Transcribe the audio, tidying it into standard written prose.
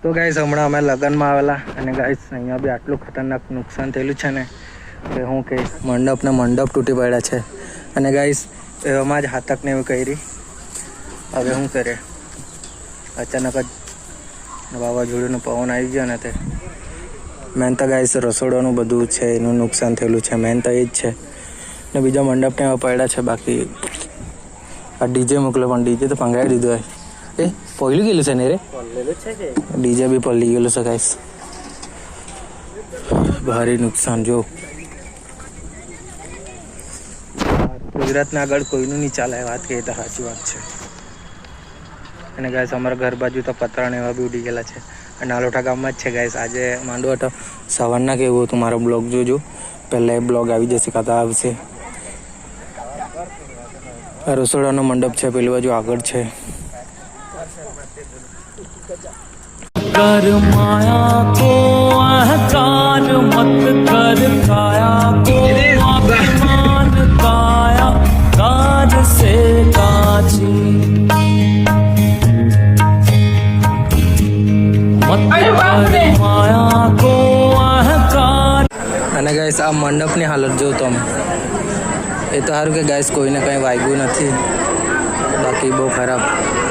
તો ગાઈસ હમણાં અમે લગ્નમાં આવેલા અને ગાઈસ અહીંયા બી આટલું ખતરનાક નુકસાન થયેલું છે ને કે હું કે મંડપ તૂટી પડ્યા છે અને ગાઈસ એવામાં જ હાથકને એવું કરી હવે શું કરે અચાનક જ વાવાઝોડુંનો પવન આવી ગયો ને તે મેન તો ગાઈસ રસોડાનું બધું છે એનું નુકસાન થયેલું છે મેન તો એ જ છે ને બીજા મંડપને એવા પડ્યા છે બાકી આ ડીજે મોકલો પણ ડીજે તો પંગાવી દીધું હોય એ પહોંચી ગયેલું છે ને રે ડીજે બી પલ્લી ગયેલું છે ગાઈસ ભારે નુકસાન જો ગુજરાતના આગળ કોઈનું નહીં ચાલે વાત કહીએ તો સાચી વાત છે અને ગાઈસ અમારા ઘર બાજુ તો પતરા ને એવા બી ઉડી ગયેલા છે અને નાલોઠા ગામમાં જ છે ગાઈસ આજે માંડવો હતો સવારના કેવું હતું મારો બ્લોગ જોજો પહેલાં એ બ્લોગ આવી જશે કાં તો આવશે રસોડાનો મંડપ છે પેલી બાજુ આગળ છે कर माया को अहकार मत कर काया को अभिमान काया काज से काजी मत कर माया को अहकार। અને ગાઈસ આ મંડપની હાલત જો તમે એ તો સારું કે ગાઈસ કોઈને કંઈ વાગ્યું નથી બાકી બહુ ખરાબ